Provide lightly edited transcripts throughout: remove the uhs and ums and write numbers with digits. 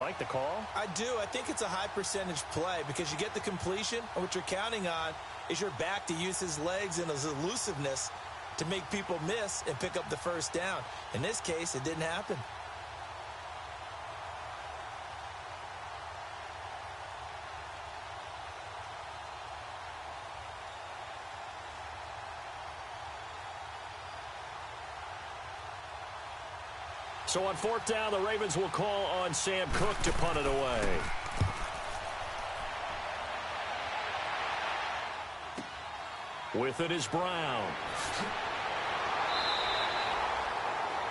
like the call? I do. I think it's a high percentage play because you get the completion, and what you're counting on is your back to use his legs and his elusiveness to make people miss and pick up the first down. In this case, it didn't happen. So on fourth down, the Ravens will call on Sam Cook to punt it away. With it is Brown.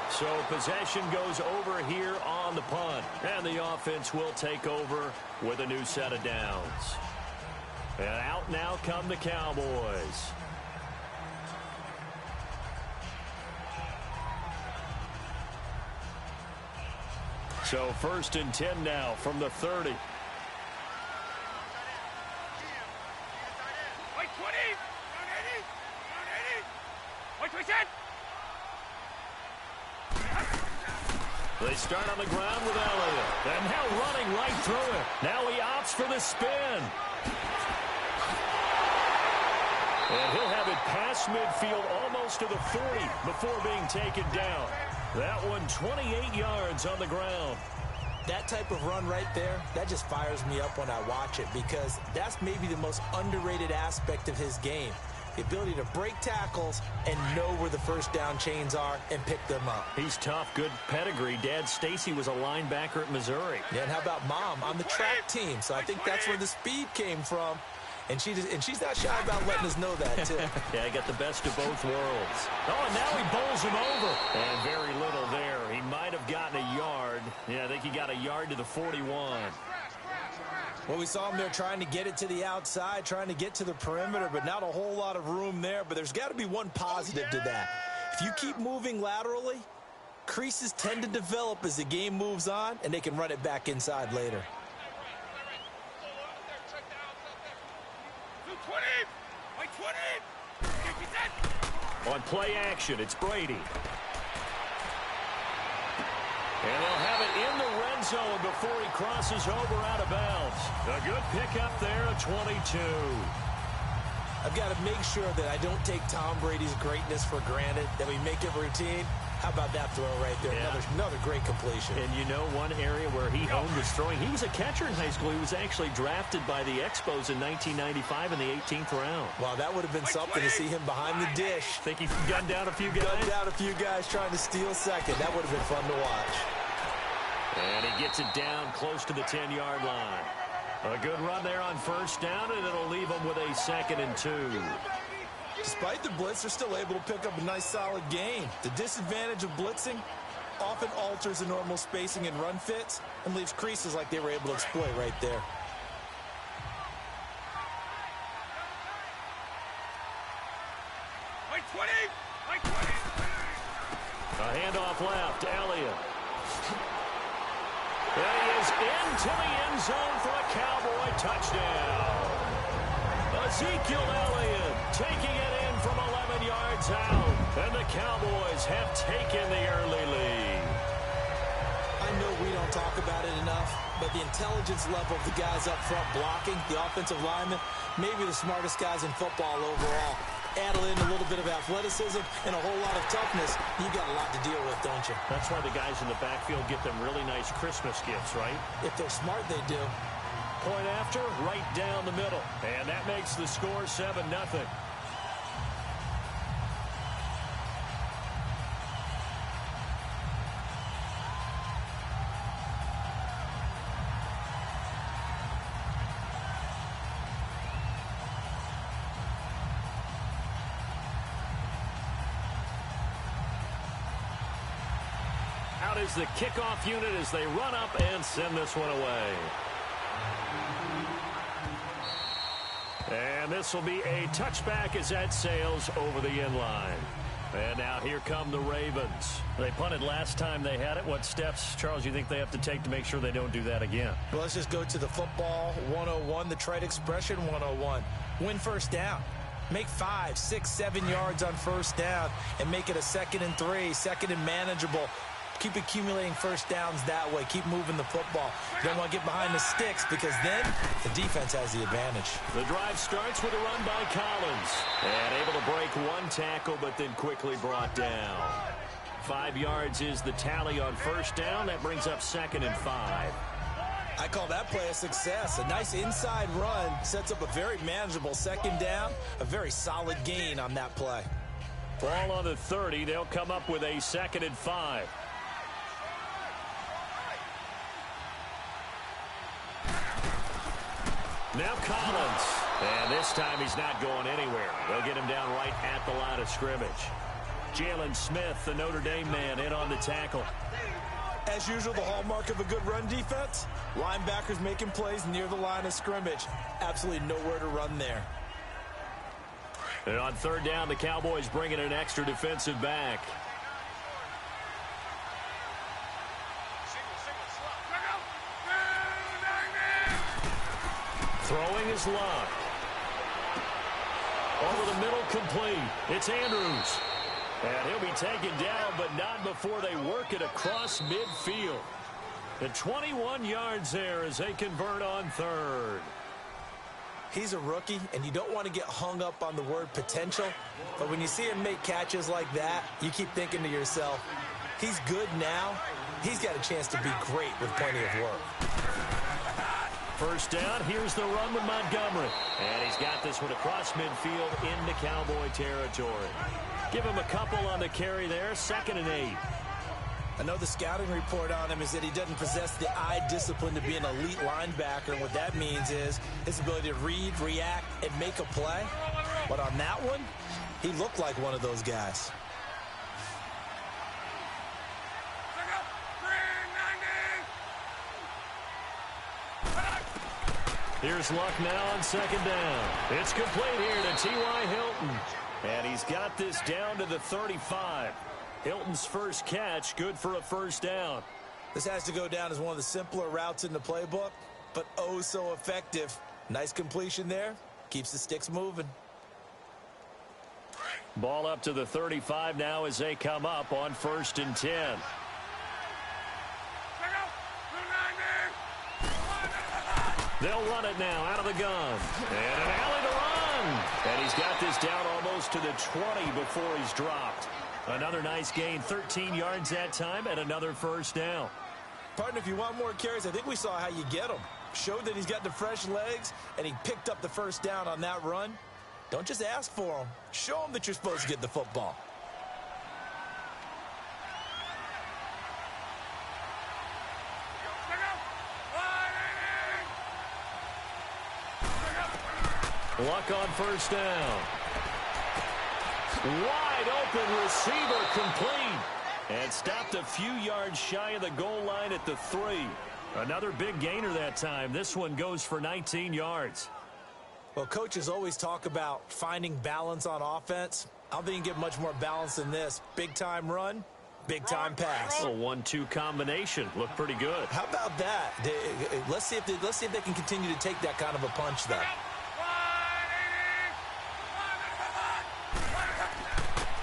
So possession goes over here on the punt. And the offense will take over with a new set of downs. And out now come the Cowboys. So first and 10 now from the 30. They start on the ground with Elliott. And now running right through it. Now he opts for the spin. And he'll have it past midfield almost to the 40 before being taken down. That one 28 yards on the ground. That type of run right there, that just fires me up when I watch it because that's maybe the most underrated aspect of his game. The ability to break tackles and know where the first down chains are and pick them up. He's tough, good pedigree. Dad Stacy was a linebacker at Missouri. Yeah, and how about Mom on the track team? So I think that's where the speed came from. And she's not shy about letting us know that, too. Yeah, I got the best of both worlds. Oh, and now he bowls him over. And very little there. He might have gotten a yard. Yeah, I think he got a yard to the 41. Well, we saw him there trying to get it to the outside, trying to get to the perimeter, but not a whole lot of room there. But there's got to be one positive to that. If you keep moving laterally, creases tend to develop as the game moves on, and they can run it back inside later. On play action, it's Brady. And they'll have it in the red zone before he crosses over out of bounds. A good pickup there at 22. I've got to make sure that I don't take Tom Brady's greatness for granted, that we make it routine. How about that throw right there? Yeah. Another great completion. And you know one area where he honed his throwing? He was a catcher in high school. He was actually drafted by the Expos in 1995 in the 18th round. Wow, that would have been something to see him behind the dish. Think he gunned down a few guys? Gunned down a few guys trying to steal second. That would have been fun to watch. And he gets it down close to the 10-yard line. A good run there on first down, and it'll leave him with a 2nd and 2. Despite the blitz, they're still able to pick up a nice, solid gain. The disadvantage of blitzing often alters the normal spacing and run fits and leaves creases like they were able to exploit right there. A handoff left, Elliott. And he is into the end zone for a Cowboy touchdown. Ezekiel Elliott taking it in from 11 yards out. And the Cowboys have taken the early lead. I know we don't talk about it enough, but the intelligence level of the guys up front blocking, the offensive linemen, maybe the smartest guys in football overall. Add in a little bit of athleticism and a whole lot of toughness, you got a lot to deal with, don't you? That's why the guys in the backfield get them really nice Christmas gifts, right? If they're smart, they do. Point after, right down the middle. And that makes the score 7-0. Out is the kickoff unit as they run up and send this one away. And this will be a touchback as that sails over the end line. And now here come the Ravens. They punted last time they had it. What steps, Charles, you think they have to take to make sure they don't do that again? Well, let's just go to the football 101, the trite expression 101. Win first down. Make 5, 6, 7 yards on first down and make it a 2nd and 3, 2nd and manageable. Keep accumulating first downs that way. Keep moving the football. You don't want to get behind the sticks because then the defense has the advantage. The drive starts with a run by Collins. And able to break one tackle, but then quickly brought down. 5 yards is the tally on first down. That brings up 2nd and 5. I call that play a success. A nice inside run sets up a very manageable 2nd down. A very solid gain on that play. Ball on the 30. They'll come up with a 2nd and 5. Now Collins. And this time he's not going anywhere. They'll get him down right at the line of scrimmage. Jalen Smith, the Notre Dame man, in on the tackle. As usual, the hallmark of a good run defense, linebackers making plays near the line of scrimmage. Absolutely nowhere to run there. And on 3rd down, the Cowboys bring in an extra defensive back. Throwing is Luck. Over the middle, complete. It's Andrews. And he'll be taken down, but not before they work it across midfield. The 21 yards there as they convert on 3rd. He's a rookie, and you don't want to get hung up on the word potential. But when you see him make catches like that, you keep thinking to yourself, he's good now. He's got a chance to be great with plenty of work. First down, here's the run with Montgomery. And he's got this one across midfield into Cowboy territory. Give him a couple on the carry there, 2nd and 8. I know the scouting report on him is that he doesn't possess the eye discipline to be an elite linebacker. And what that means is his ability to read, react, and make a play. But on that one, he looked like one of those guys. Here's Luck now on 2nd down. It's complete here to T.Y. Hilton. And he's got this down to the 35. Hilton's first catch, good for a first down. This has to go down as one of the simpler routes in the playbook, but oh so effective. Nice completion there. Keeps the sticks moving. Ball up to the 35 now as they come up on 1st and 10. They'll run it now out of the gun. And an alley to run. And he's got this down almost to the 20 before he's dropped. Another nice gain, 13 yards that time, and another first down. Partner, if you want more carries, I think we saw how you get them. Showed that he's got the fresh legs, and he picked up the first down on that run. Don't just ask for them. Show them that you're supposed to get the football. Luck on first down. Wide open receiver complete. And stopped a few yards shy of the goal line at the 3. Another big gainer that time. This one goes for 19 yards. Well, coaches always talk about finding balance on offense. I don't think you can get much more balance than this. Big-time run, big-time pass. A 1-2 combination. Looked pretty good. How about that? Let's see if they can continue to take that kind of a punch, though.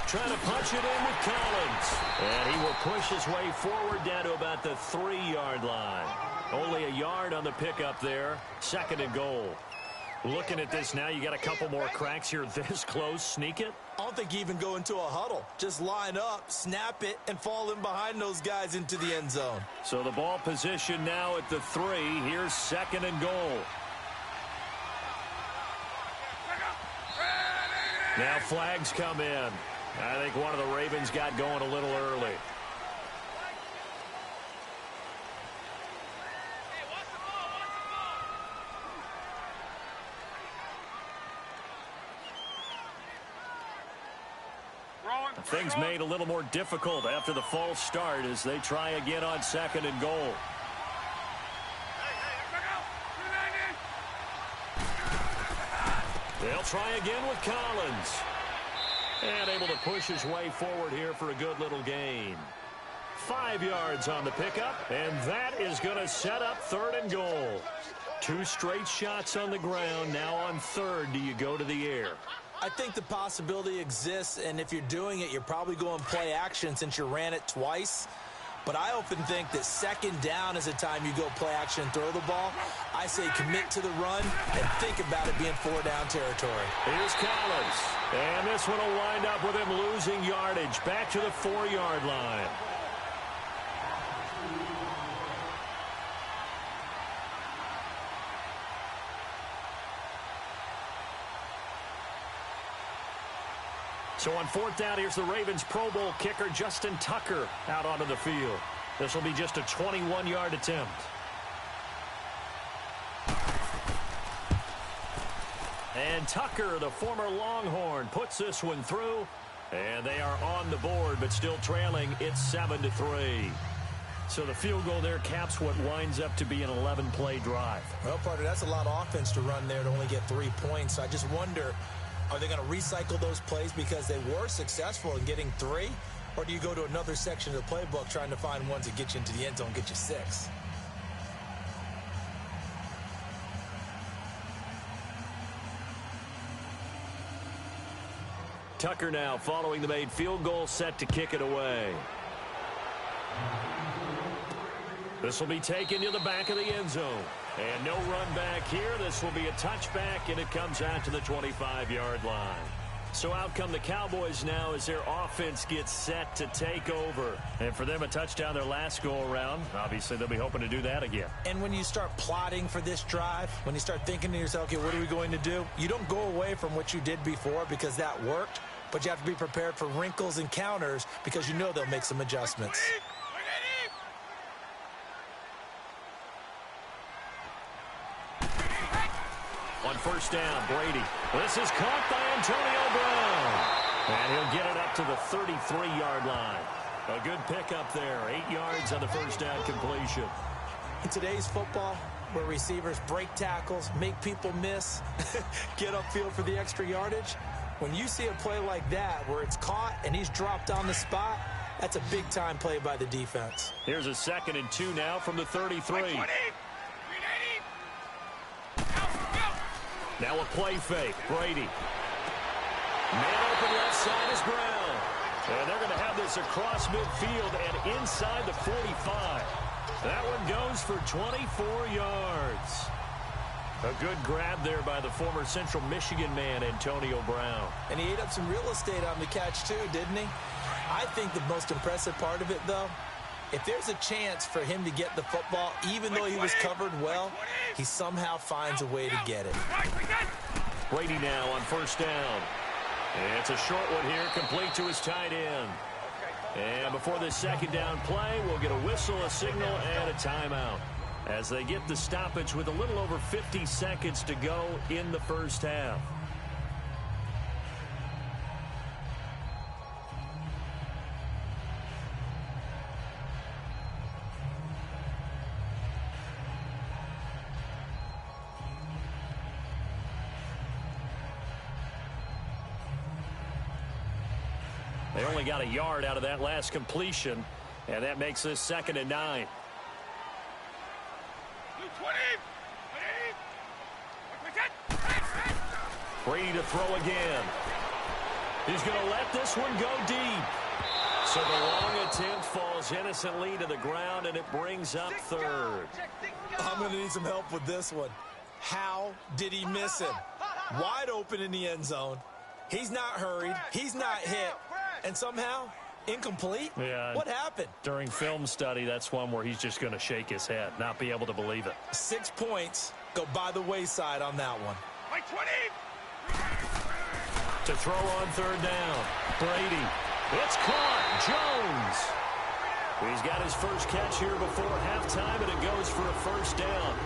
Trying to punch it in with Collins. And he will push his way forward down to about the 3-yard line. Only a yard on the pickup there. 2nd and goal. Looking at this now, you got a couple more cracks here this close. Sneak it? I don't think you even go into a huddle. Just line up, snap it, and fall in behind those guys into the end zone. So the ball position now at the 3. Here's 2nd and goal. Now flags come in. I think one of the Ravens got going a little early. Things made a little more difficult after the false start as they try again on 2nd and goal. They'll try again with Collins. And able to push his way forward here for a good little gain. 5 yards on the pickup, and that is going to set up 3rd and goal. 2 straight shots on the ground. Now on 3rd, do you go to the air? I think the possibility exists, and if you're doing it, you're probably going play action since you ran it twice. But I often think that second down is a time you go play action and throw the ball. I say commit to the run and think about it being 4-down territory. Here's Collins. And this one will wind up with him losing yardage back to the 4-yard line. So on 4th down, here's the Ravens Pro Bowl kicker Justin Tucker out onto the field. This will be just a 21-yard attempt. And Tucker, the former Longhorn, puts this one through. And they are on the board, but still trailing. It's 7-3. So the field goal there caps what winds up to be an 11-play drive. Well, partner, that's a lot of offense to run there to only get 3 points. I just wonder, are they going to recycle those plays because they were successful in getting 3? Or do you go to another section of the playbook trying to find ones that get you into the end zone, get you 6? Tucker now following the made field goal, set to kick it away. This will be taken to the back of the end zone. And no run back here. This will be a touchback, and it comes out to the 25-yard line. So out come the Cowboys now as their offense gets set to take over. And for them, a touchdown their last go-around. Obviously, they'll be hoping to do that again. And when you start plotting for this drive, when you start thinking to yourself, okay, what are we going to do? You don't go away from what you did before because that worked, but you have to be prepared for wrinkles and counters because you know they'll make some adjustments. On 1st down, Brady. This is caught by Antonio Brown. And he'll get it up to the 33-yard line. A good pickup there. 8 yards on the 1st down completion. In today's football, where receivers break tackles, make people miss, get upfield for the extra yardage, when you see a play like that where it's caught and he's dropped on the spot, that's a big-time play by the defense. Here's a 2nd and 2 now from the 33. Now a play fake. Brady. Man open left side is Brown. And they're going to have this across midfield and inside the 45. That one goes for 24 yards. A good grab there by the former Central Michigan man, Antonio Brown. And he ate up some real estate on the catch too, didn't he? I think the most impressive part of it, though, if there's a chance for him to get the football, even though he was covered well, he somehow finds a way to get it. Brady now on 1st down. And it's a short one here, complete to his tight end. And before this 2nd down play, we'll get a whistle, a signal, and a timeout as they get the stoppage with a little over 50 seconds to go in the 1st half. They only got a yard out of that last completion, and that makes this 2nd and 9. Brady to throw again. He's going to let this one go deep. So the long attempt falls innocently to the ground, and it brings up 3rd. I'm going to need some help with this one. How did he miss him? Wide open in the end zone. He's not hurried. He's not hit. And somehow, incomplete? Yeah. What happened? During film study, that's one where he's just going to shake his head, not be able to believe it. 6 points go by the wayside on that one. To throw on 3rd down. Brady. It's caught. Jones. He's got his first catch here before halftime, and it goes for a 1st down.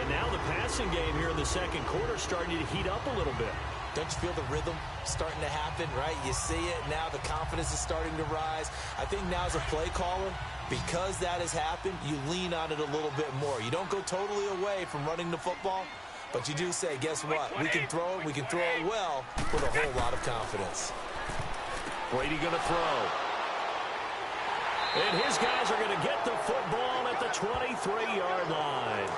And now the passing game here in the 2nd quarter starting to heat up a little bit. Don't you feel the rhythm starting to happen, right? You see it. Now the confidence is starting to rise. I think now as a play caller, because that has happened, you lean on it a little bit more. You don't go totally away from running the football, but you do say, guess what? We can throw it well with a whole lot of confidence. Brady going to throw. And his guys are going to get the football at the 23-yard line.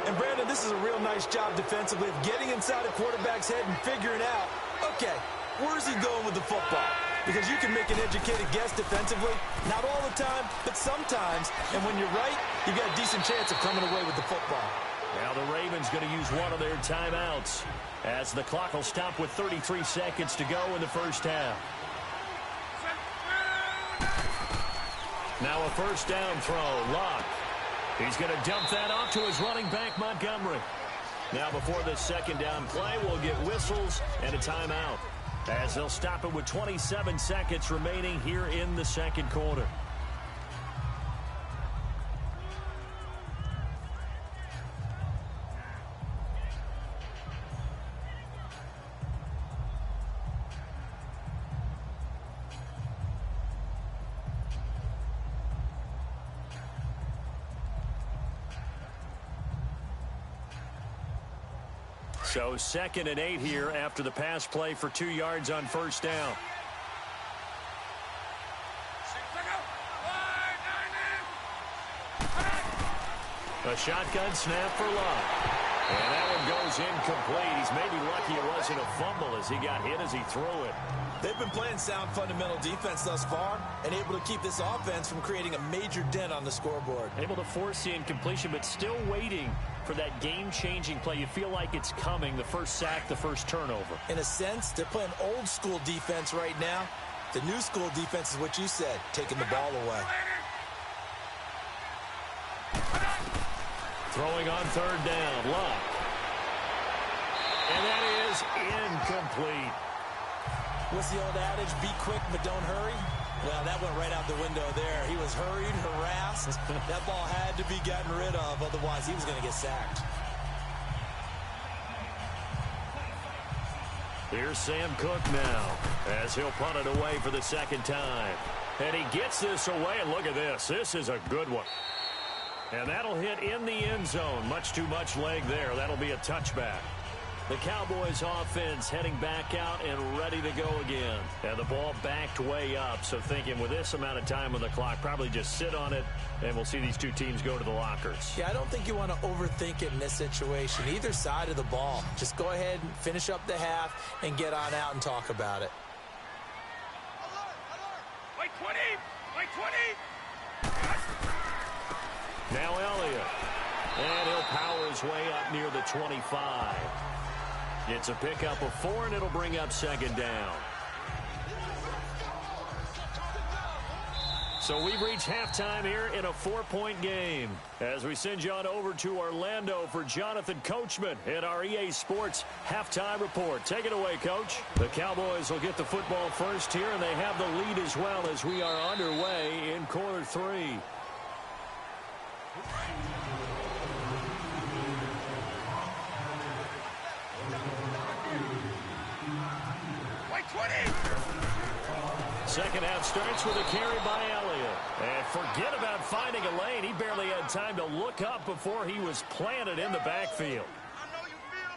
And, Brandon, this is a real nice job defensively of getting inside a quarterback's head and figuring out, okay, where's he going with the football? because you can make an educated guess defensively. Not all the time, but sometimes. And when you're right, you've got a decent chance of coming away with the football. Now the Ravens going to use one of their timeouts as the clock will stop with 33 seconds to go in the first half. Now a first down throw. Luck. He's going to dump that off to his running back, Montgomery. Now before this second down play, we'll get whistles and a timeout, as they'll stop it with 27 seconds remaining here in the second quarter. So 2nd and 8 here after the pass play for 2 yards on first down. A shotgun snap for Luck. And that one goes incomplete. He's maybe lucky it wasn't a fumble as he got hit as he threw it. They've been playing sound fundamental defense thus far and able to keep this offense from creating a major dent on the scoreboard. Able to force the incompletion, but still waiting for that game-changing play. You feel like it's coming, the first sack, the first turnover. In a sense, they're playing old-school defense right now. The new school defense is what you said, taking the ball away. Throwing on third down, Luck. And that is incomplete. What's the old adage? Be quick, but don't hurry. Well, that went right out the window there. He was hurried, harassed. That ball had to be gotten rid of, otherwise he was going to get sacked. Here's Sam Cook now as he'll punt it away for the second time. And he gets this away, and look at this. This is a good one. And that'll hit in the end zone. Much too much leg there. That'll be a touchback. The Cowboys offense heading back out and ready to go again. And the ball backed way up. So thinking with this amount of time on the clock, probably just sit on it, and we'll see these two teams go to the lockers. Yeah, I don't think you want to overthink it in this situation. Either side of the ball. Just go ahead and finish up the half and get on out and talk about it. Wait 20! Wait 20! Now Elliott. And he'll power his way up near the 25. It's a pickup of 4, and it'll bring up second down. So we've reached halftime here in a 4-point game. As we send you on over to Orlando for Jonathan Coachman in our EA Sports halftime report. Take it away, Coach. The Cowboys will get the football first here, and they have the lead as well as we are underway in quarter 3. Second half starts with a carry by Elliott. And forget about finding a lane. He barely had time to look up before he was planted in the backfield.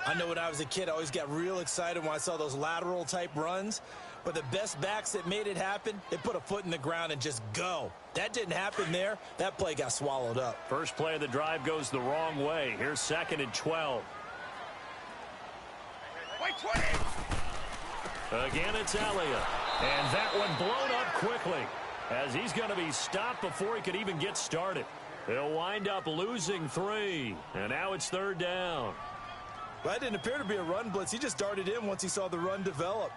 I know when I was a kid, I always got real excited when I saw those lateral type runs. But the best backs that made it happen, they put a foot in the ground and just go. That didn't happen there. That play got swallowed up. First play of the drive goes the wrong way. Here's 2nd and 12. Wait 20! Again, it's Elliott. And that one blown up quickly as he's going to be stopped before he could even get started. He'll wind up losing 3. And now it's third down. Well, that didn't appear to be a run blitz. He just darted in once he saw the run develop.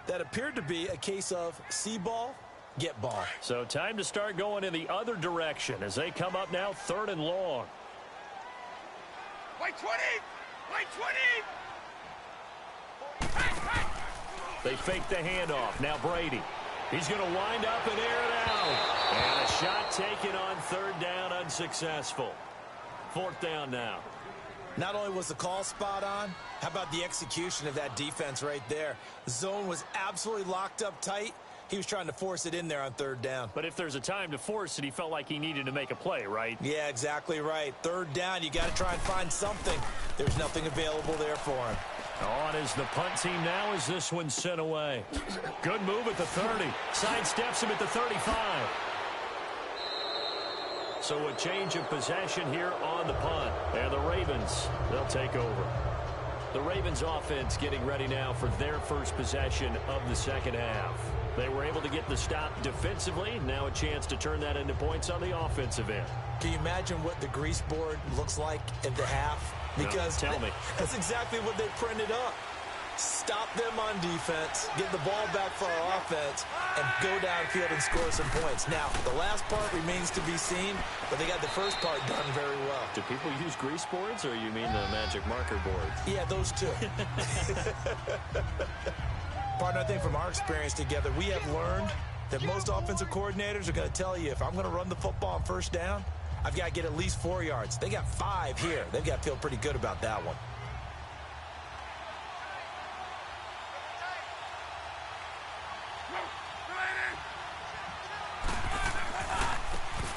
That appeared to be a case of see ball, get ball. So time to start going in the other direction as they come up now 3rd and long. Wait 20! Wait 20! Hey, hey! They fake the handoff. Now Brady. He's going to wind up and air it out. And a shot taken on 3rd down, unsuccessful. 4th down now. Not only was the call spot on, how about the execution of that defense right there? The zone was absolutely locked up tight. He was trying to force it in there on 3rd down. But if there's a time to force it, he felt like he needed to make a play, right? Yeah, exactly right. 3rd down, you got to try and find something. There's nothing available there for him. On is the punt team now as this one's sent away. Good move at the 30. Sidesteps him at the 35. So a change of possession here on the punt. And the Ravens, they'll take over. The Ravens offense getting ready now for their first possession of the second half. They were able to get the stop defensively. Now a chance to turn that into points on the offensive end. Can you imagine what the grease board looks like at the half? Because no, tell me. That's exactly what they printed up. Stop them on defense, get the ball back for our offense, and go downfield and score some points. Now, the last part remains to be seen, but they got the first part done very well. Do people use grease boards, or you mean the magic marker boards? Yeah, those two. Partner, I think from our experience together, we have learned that most offensive coordinators are going to tell you, if I'm going to run the football on first down, I've got to get at least 4 yards. They got 5 here. They've got to feel pretty good about that one.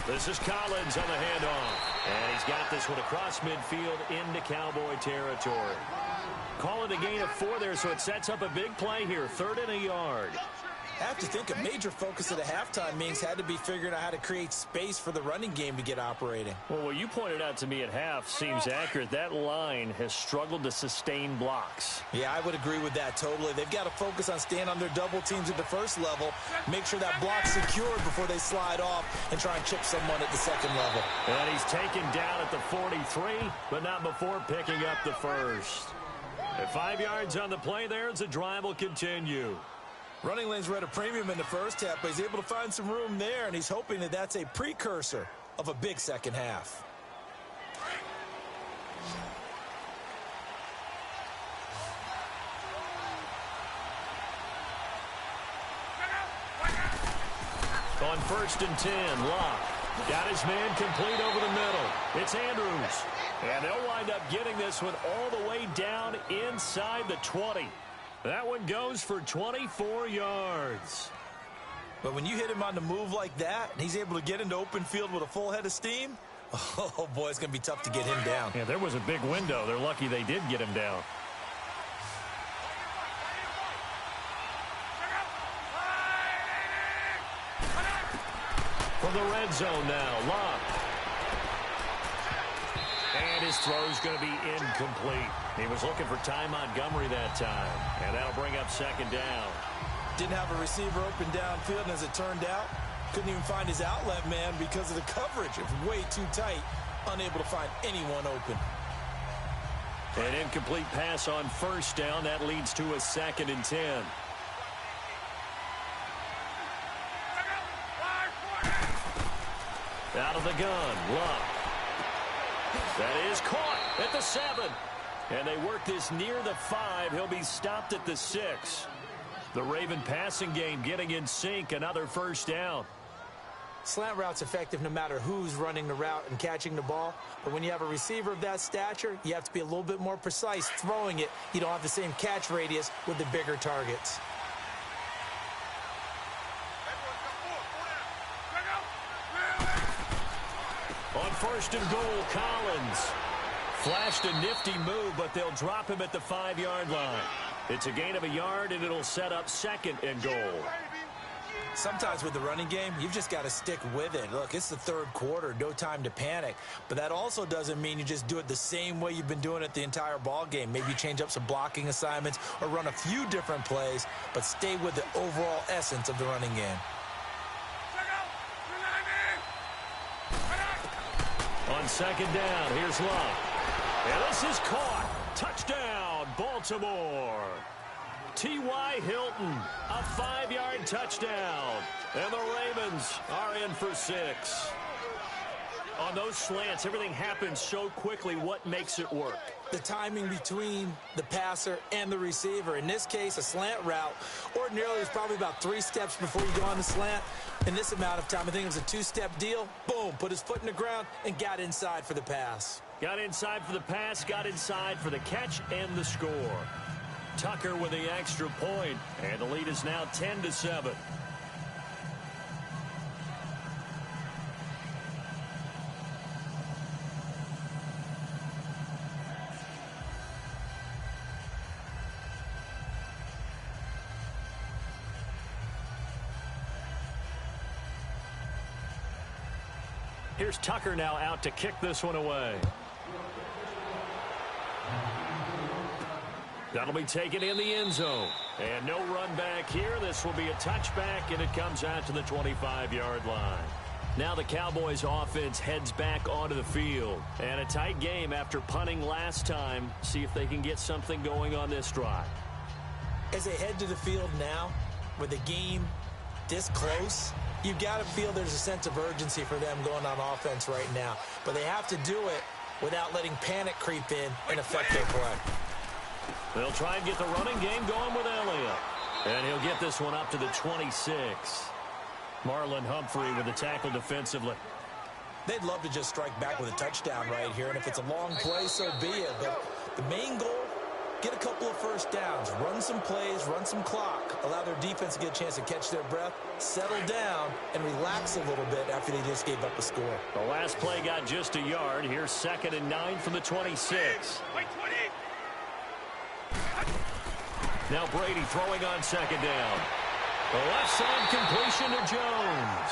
This is Collins on the handoff. And he's got this one across midfield into Cowboy territory. Calling a gain of 4 there, so it sets up a big play here. 3rd and a yard. I have to think a major focus at the halftime means had to be figuring out how to create space for the running game to get operating. Well, what you pointed out to me at half seems accurate. That line has struggled to sustain blocks. Yeah, I would agree with that totally. They've got to focus on staying on their double teams at the first level, make sure that block's secured before they slide off and try and chip someone at the second level. And he's taken down at the 43, but not before picking up the first. At 5 yards on the play there, as the drive will continue. Running lanes were at a premium in the first half, but he's able to find some room there, and he's hoping that that's a precursor of a big second half. On 1st and 10, Locke got his man complete over the middle. It's Andrews. And they'll wind up getting this one all the way down inside the 20. That one goes for 24 yards. But when you hit him on the move like that, and he's able to get into open field with a full head of steam, oh, boy, it's going to be tough to get him down. Yeah, there was a big window. They're lucky they did get him down. From the red zone now, Locke. And his throw's going to be incomplete. He was looking for Ty Montgomery that time. And that'll bring up 2nd down. Didn't have a receiver open downfield, and as it turned out, couldn't even find his outlet man because of the coverage. It was way too tight, unable to find anyone open. An incomplete pass on 1st down. That leads to a 2nd and 10. Out of the gun, Locke. That is caught at the 7. And they work this near the 5. He'll be stopped at the 6. The Raven passing game getting in sync. Another 1st down. Slant route's effective no matter who's running the route and catching the ball. But when you have a receiver of that stature, you have to be a little bit more precise throwing it. You don't have the same catch radius with the bigger targets. On 1st and goal, Collins flashed a nifty move, but they'll drop him at the 5-yard line. It's a gain of a yard, and it'll set up 2nd and goal. Sometimes with the running game, you've just got to stick with it. Look, it's the 3rd quarter, no time to panic. But that also doesn't mean you just do it the same way you've been doing it the entire ball game. Maybe you change up some blocking assignments or run a few different plays, but stay with the overall essence of the running game. On 2nd down, here's Locke. And this is caught. Touchdown, Baltimore. T.Y. Hilton, a 5-yard touchdown. And the Ravens are in for 6. On those slants, everything happens so quickly. What makes it work? The timing between the passer and the receiver. In this case, a slant route. Ordinarily, it's probably about 3 steps before you go on the slant. In this amount of time, I think it was a 2-step deal. Boom, put his foot in the ground and got inside for the pass. Got inside for the pass, got inside for the catch and the score. Tucker with the extra point, and the lead is now 10-7. Here's Tucker now out to kick this one away. That'll be taken in the end zone. And no run back here. This will be a touchback, and it comes out to the 25-yard line. Now the Cowboys offense heads back onto the field. And a tight game after punting last time. See if they can get something going on this drive. As they head to the field now, with the game this close, you've got to feel there's a sense of urgency for them going on offense right now. But they have to do it without letting panic creep in and affect their play. They'll try and get the running game going with Elliott. And he'll get this one up to the 26. Marlon Humphrey with the tackle defensively. They'd love to just strike back with a touchdown right here, and if it's a long play, so be it. But the main goal, get a couple of first downs, run some plays, run some clock, allow their defense to get a chance to catch their breath, settle down, and relax a little bit after they just gave up a score. The last play got just a yard. Here's 2nd and 9 from the 26. Now Brady throwing on 2nd down. The left side completion to Jones.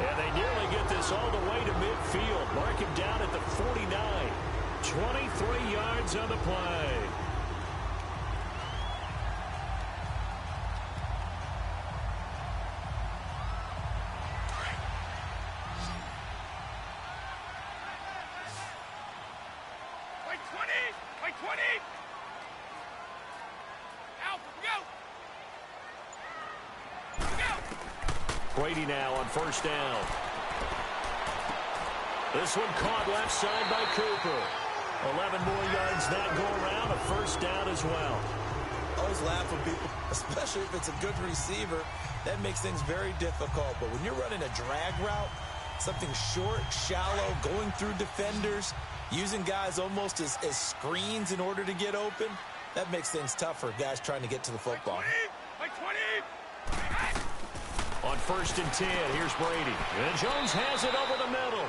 And they nearly get this all the way to midfield. Mark him down at the 49. 23 yards on the play. Brady now on 1st down. This one caught left side by Cooper. 11 more yards that go around. A 1st down as well. I always laugh when people, especially if it's a good receiver, that makes things very difficult. But when you're running a drag route, something short, shallow, going through defenders, using guys almost as screens in order to get open, that makes things tough for guys trying to get to the football. On 1st and 10, here's Brady. And Jones has it over the middle.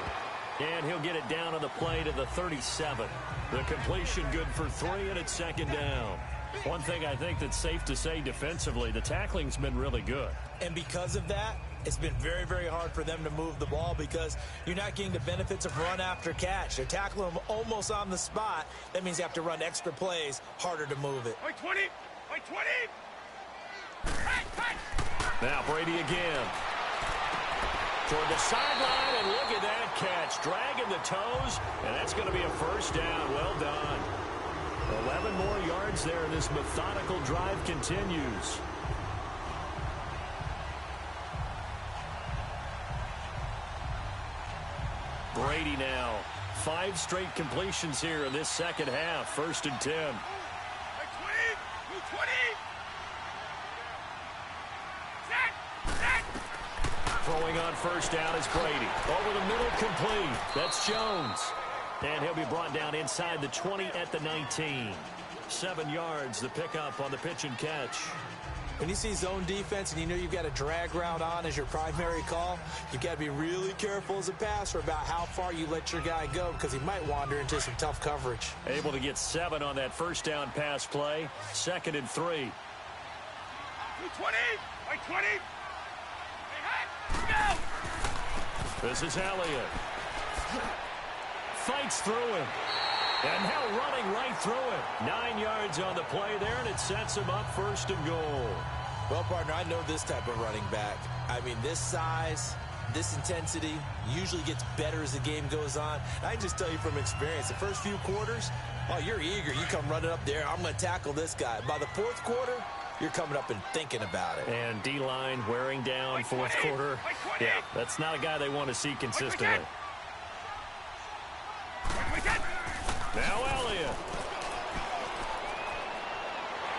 And he'll get it down on the play to the 37. The completion good for 3, and it's 2nd down. One thing I think that's safe to say defensively, the tackling's been really good. And because of that, it's been very, very hard for them to move the ball because you're not getting the benefits of run after catch. They're tackling them almost on the spot. That means you have to run extra plays, harder to move it. 20. Now Brady again. Toward the sideline, and look at that catch. Dragging the toes, and that's going to be a 1st down. Well done. 11 more yards there, and this methodical drive continues. Brady now. 5 straight completions here in this 2nd half. 1st and 10. 20. Throwing on 1st down is Brady. Over the middle, complete. That's Jones. And he'll be brought down inside the 20 at the 19. 7 yards, the pickup on the pitch and catch. When you see zone defense and you know you've got a drag route on as your primary call, you've got to be really careful as a passer about how far you let your guy go because he might wander into some tough coverage. Able to get 7 on that 1st down pass play. 2nd and 3. 20. This is Elliott. Fights through him. And now running right through it. 9 yards on the play there, and it sets him up 1st and goal. Well, partner, I know this type of running back. I mean, this size, this intensity usually gets better as the game goes on. I can just tell you from experience, the first few quarters, oh, you're eager. You come running up there. I'm going to tackle this guy. By the 4th quarter, you're coming up and thinking about it. And D-line wearing down 4th quarter. Yeah, that's not a guy they want to see consistently. Now Elliott.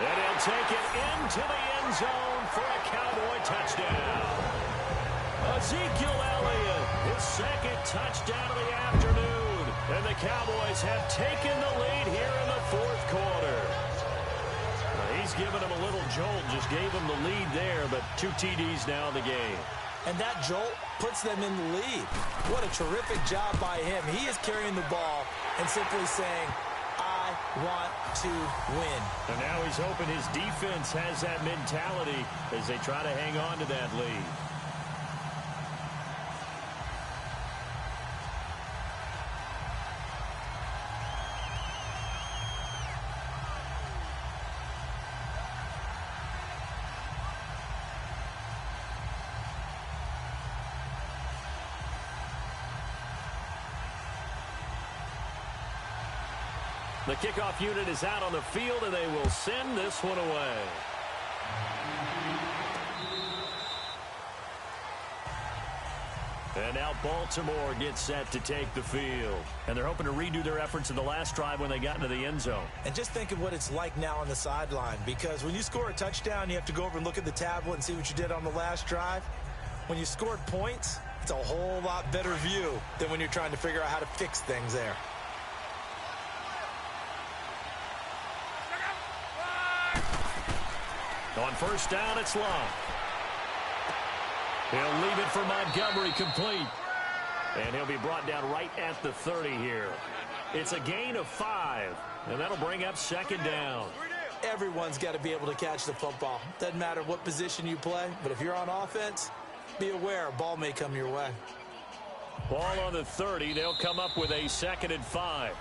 And he'll take it into the end zone for a Cowboy touchdown. Ezekiel Elliott, his 2nd touchdown of the afternoon. And the Cowboys have taken the lead here in the 4th quarter. He's given him a little jolt, just gave him the lead there, but 2 TDs now in the game. And that jolt puts them in the lead. What a terrific job by him. He is carrying the ball and simply saying, I want to win. And now he's hoping his defense has that mentality as they try to hang on to that lead. The kickoff unit is out on the field, and they will send this one away. And now Baltimore gets set to take the field. And they're hoping to redo their efforts in the last drive when they got into the end zone. And just think of what it's like now on the sideline, because when you score a touchdown, you have to go over and look at the tablet and see what you did on the last drive. When you scored points, it's a whole lot better view than when you're trying to figure out how to fix things there. On first down, it's Long. He'll leave it for Montgomery, complete. And he'll be brought down right at the 30 here. It's a gain of 5, and that'll bring up second down. Everyone's got to be able to catch the football. Doesn't matter what position you play, but if you're on offense, be aware a ball may come your way. Ball on the 30. They'll come up with a 2nd and 5.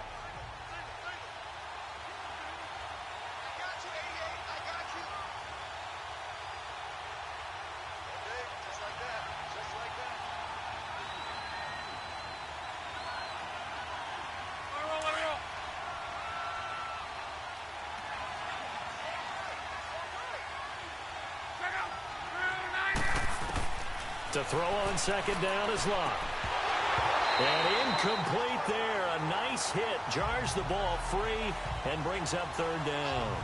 To throw on second down is Long. And incomplete there. A nice hit. Jars the ball free and brings up third down.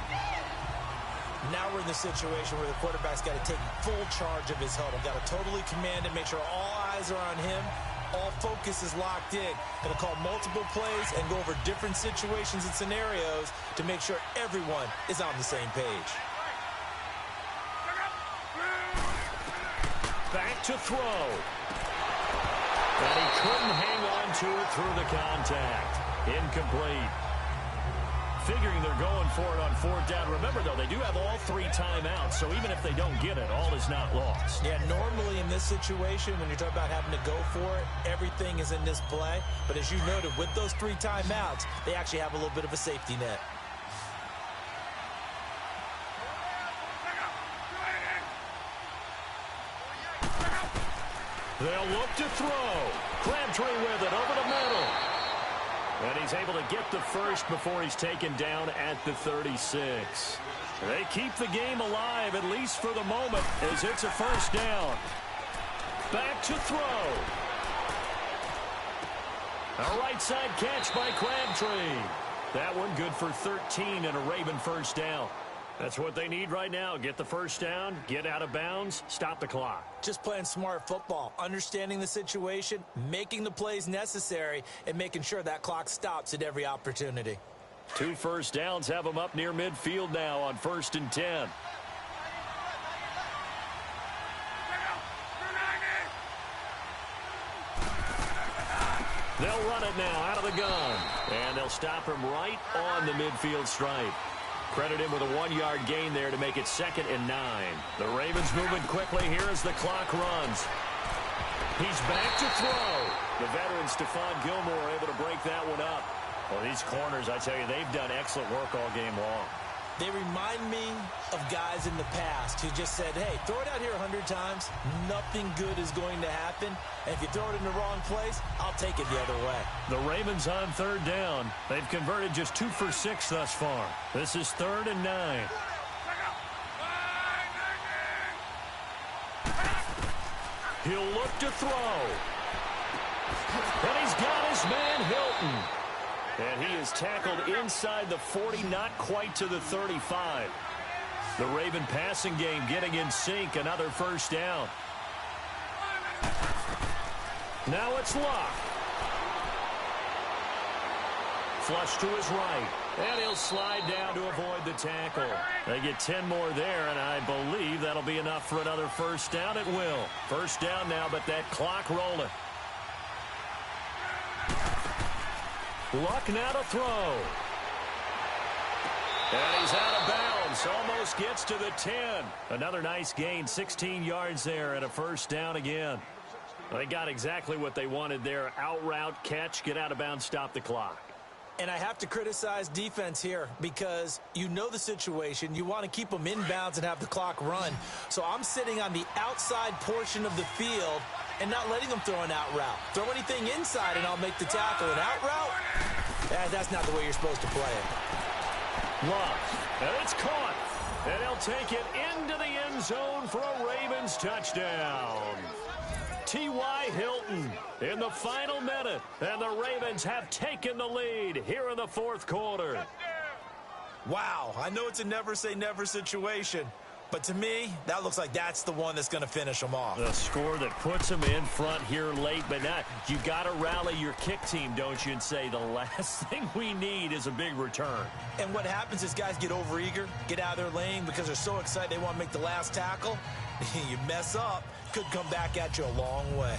Now we're in the situation where the quarterback's got to take full charge of his huddle. Got to totally command it, make sure all eyes are on him. All focus is locked in. Going to call multiple plays and go over different situations and scenarios to make sure everyone is on the same page. Back to throw. And he couldn't hang on to it through the contact. Incomplete. Figuring they're going for it on fourth down. Remember, though, they do have all 3 timeouts, so even if they don't get it, all is not lost. Yeah, normally in this situation, when you're talking about having to go for it, everything is in this play. But as you noted, with those 3 timeouts, they actually have a little bit of a safety net. They'll look to throw. Crabtree with it over the middle. And he's able to get the first before he's taken down at the 36. They keep the game alive, at least for the moment, as it's a first down. Back to throw. A right side catch by Crabtree. That one good for 13 and a Raven first down. That's what they need right now. Get the first down, get out of bounds, stop the clock. Just playing smart football, understanding the situation, making the plays necessary, and making sure that clock stops at every opportunity. 2 first downs have them up near midfield now on 1st and 10. They'll run it now out of the gun. And they'll stop him right on the midfield stripe. Credit him with a 1-yard gain there to make it 2nd and 9. The Ravens moving quickly here as the clock runs. He's back to throw. The veteran Stephon Gilmore able to break that one up. Well, these corners, I tell you, they've done excellent work all game long. They remind me of guys in the past who just said, hey, throw it out here 100 times. Nothing good is going to happen. And if you throw it in the wrong place, I'll take it the other way. The Ravens on 3rd down. They've converted just 2 for 6 thus far. This is 3rd and 9. He'll look to throw. And he's got his man Hilton. And he is tackled inside the 40, not quite to the 35. The Raven passing game getting in sync, another first down. Now it's Locke. Flush to his right. And he'll slide down to avoid the tackle. They get 10 more there, and I believe that'll be enough for another first down. It will. First down now, but that clock rolling. Luck now to throw. And he's out of bounds. Almost gets to the 10. Another nice gain. 16 yards there and a first down again. They got exactly what they wanted there. Out route, catch, get out of bounds, stop the clock. And I have to criticize defense here because you know the situation. You want to keep them in bounds and have the clock run. So I'm sitting on the outside portion of the field and not letting them throw an out route. Throw anything inside and I'll make the tackle. An out route, That's not the way you're supposed to play it. Love, and it's caught. And he'll take it into the end zone for a Ravens touchdown. T.Y. Hilton in the final minute, and the Ravens have taken the lead here in the fourth quarter. Wow, I know it's a never-say-never situation, but to me, that looks like that's the one that's going to finish them off. The score that puts them in front here late, but not. You got to rally your kick team, don't you, and say the last thing we need is a big return. And what happens is guys get overeager, get out of their lane because they're so excited they want to make the last tackle. You mess up, could come back at you a long way.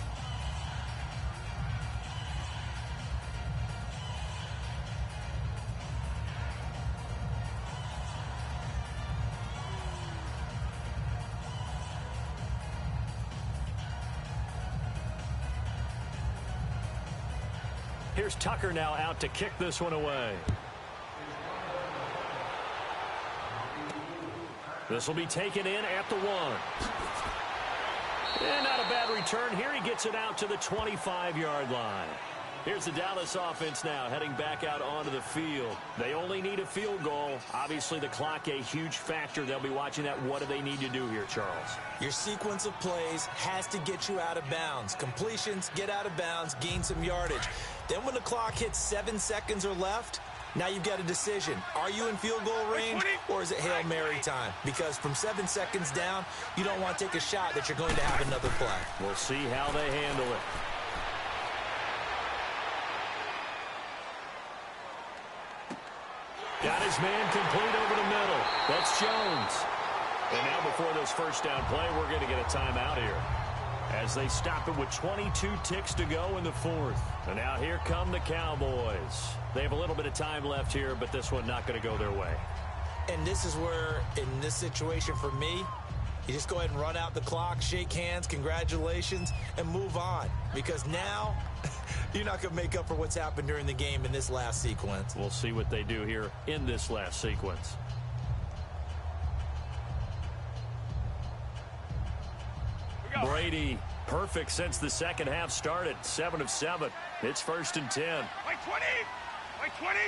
Here's Tucker now out to kick this one away. This will be taken in at the 1. And not a bad return here. He gets it out to the 25-yard line. Here's the Dallas offense now heading back out onto the field. They only need a field goal. Obviously, the clock a huge factor. They'll be watching that. What do they need to do here, Charles? Your sequence of plays has to get you out of bounds. Completions, get out of bounds, gain some yardage. Then when the clock hits 7 seconds or left, now you've got a decision. Are you in field goal range or is it Hail Mary time? Because from 7 seconds down, you don't want to take a shot that you're going to have another play. We'll see how they handle it. Got his man complete over the middle. That's Jones. And now before this first down play, we're going to get a timeout here, as they stop it with 22 ticks to go in the fourth. And now here come the Cowboys. They have a little bit of time left here, but this one not going to go their way. And this is where, in this situation for me, you just go ahead and run out the clock, shake hands, congratulations, and move on. Because now, you're not going to make up for what's happened during the game in this last sequence. We'll see what they do here in this last sequence. Brady, perfect since the second half started. 7 of 7. It's 1st and 10. By 20! By 20!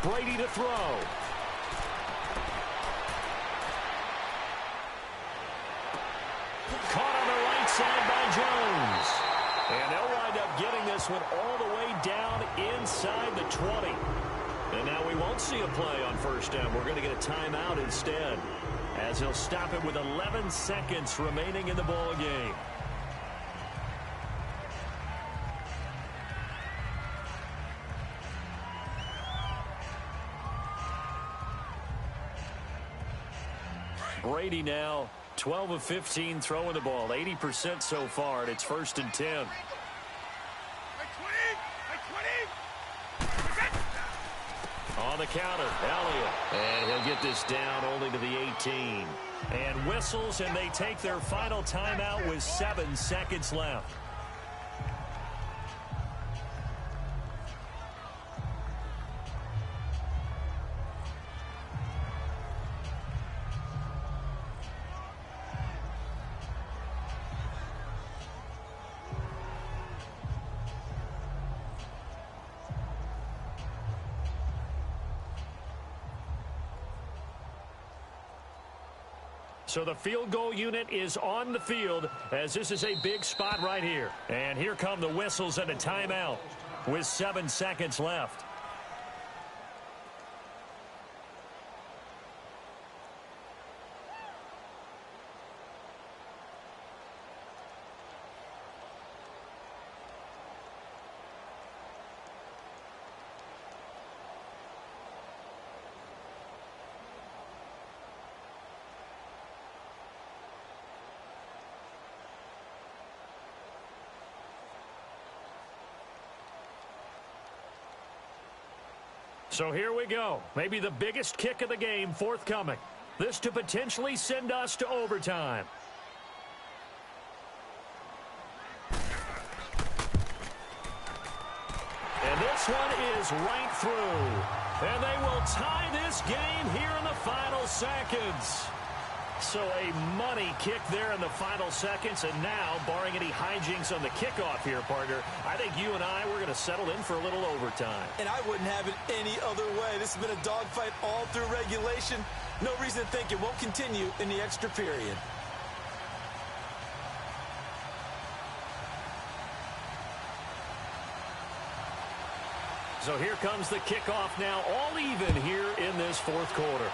Brady to throw. Caught on the right side by Jones. And they'll wind up getting this one all the way down inside the 20. And now we won't see a play on first down. We're going to get a timeout instead, as he'll stop it with 11 seconds remaining in the ball game. Brady now 12 of 15 throwing the ball, 80% so far, and it's 1st and 10. By 20! By 20! On the counter, Elliott. And he'll get this down only to the 18. And whistles, and they take their final timeout with 7 seconds left. So the field goal unit is on the field, as this is a big spot right here. And here come the whistles and a timeout with 7 seconds left. So here we go. Maybe the biggest kick of the game forthcoming. This to potentially send us to overtime. And this one is right through. And they will tie this game here in the final seconds. So a money kick there in the final seconds, and now, barring any hijinks on the kickoff here, partner, I think you and I, we're going to settle in for a little overtime. And I wouldn't have it any other way. This has been a dogfight all through regulation. No reason to think it won't continue in the extra period. So here comes the kickoff now, all even here in this fourth quarter.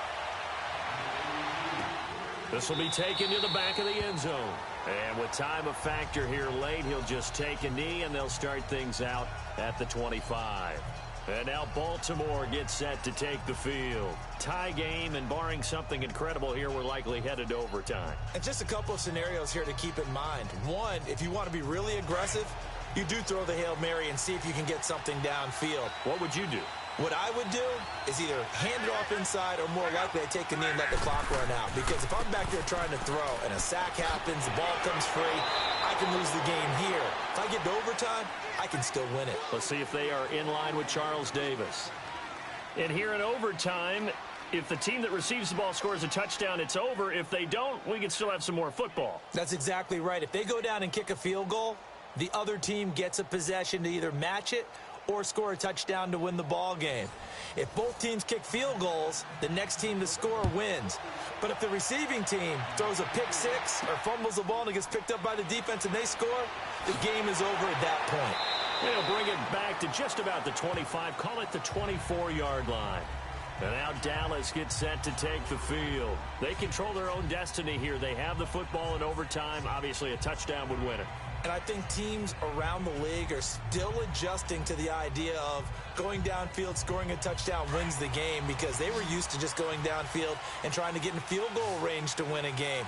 This will be taken to the back of the end zone. And with time a factor here late, he'll just take a knee, and they'll start things out at the 25. And now Baltimore gets set to take the field. Tie game, and barring something incredible here, we're likely headed to overtime. And just a couple of scenarios here to keep in mind. One, if you want to be really aggressive, you do throw the Hail Mary and see if you can get something downfield. What would you do? What I would do is either hand it off inside, or more likely I take a knee and let the clock run out. Because if I'm back there trying to throw and a sack happens, the ball comes free, I can lose the game here. If I get to overtime, I can still win it. Let's see if they are in line with Charles Davis. And here in overtime, if the team that receives the ball scores a touchdown, it's over. If they don't, we can still have some more football. That's exactly right. If they go down and kick a field goal, the other team gets a possession to either match it or score a touchdown to win the ball game. If both teams kick field goals, the next team to score wins. But if the receiving team throws a pick six or fumbles the ball and it gets picked up by the defense and they score, the game is over at that point. They'll bring it back to just about the 25, call it the 24-yard line. And now Dallas gets set to take the field. They control their own destiny here. They have the football in overtime. Obviously, a touchdown would win it. And I think teams around the league are still adjusting to the idea of going downfield, scoring a touchdown wins the game, because they were used to just going downfield and trying to get in field goal range to win a game.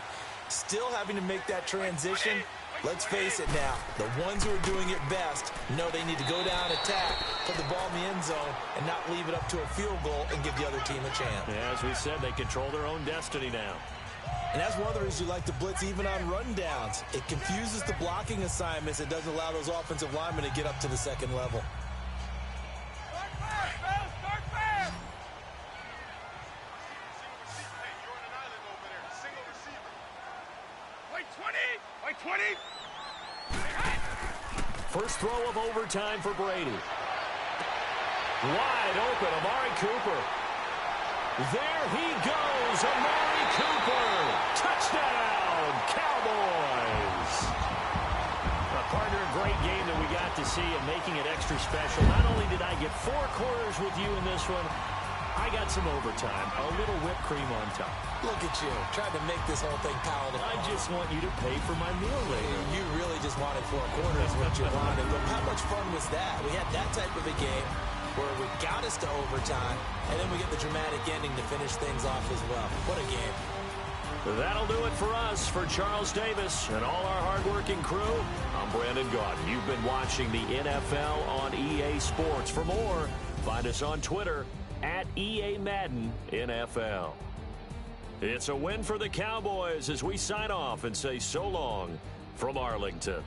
Still having to make that transition. Let's face it now, the ones who are doing it best know they need to go down, attack, put the ball in the end zone, and not leave it up to a field goal and give the other team a chance. Yeah, as we said, they control their own destiny now. And that's one of the reasons you like to blitz even on rundowns. It confuses the blocking assignments. It doesn't allow those offensive linemen to get up to the second level. Start fast, Bill! Start fast! You're on an island over there. Single receiver. Play 20! Play 20! First throw of overtime for Brady. Wide open, Amari Cooper. There he goes, Amari Cooper. Touchdown, Cowboys. A partner, a great game that we got to see, and making it extra special. Not only did I get 4 quarters with you in this one, I got some overtime, a little whipped cream on top. Look at you, trying to make this whole thing palatable. I just want you to pay for my meal later. You really just wanted 4 quarters, what you wanted. But how much fun was that? We had that type of a game where we got us to overtime, and then we get the dramatic ending to finish things off as well. What a game. That'll do it for us. For Charles Davis and all our hardworking crew, I'm Brandon Gaudin. You've been watching the NFL on EA Sports. For more, find us on Twitter at EA Madden NFL. It's a win for the Cowboys as we sign off and say so long from Arlington.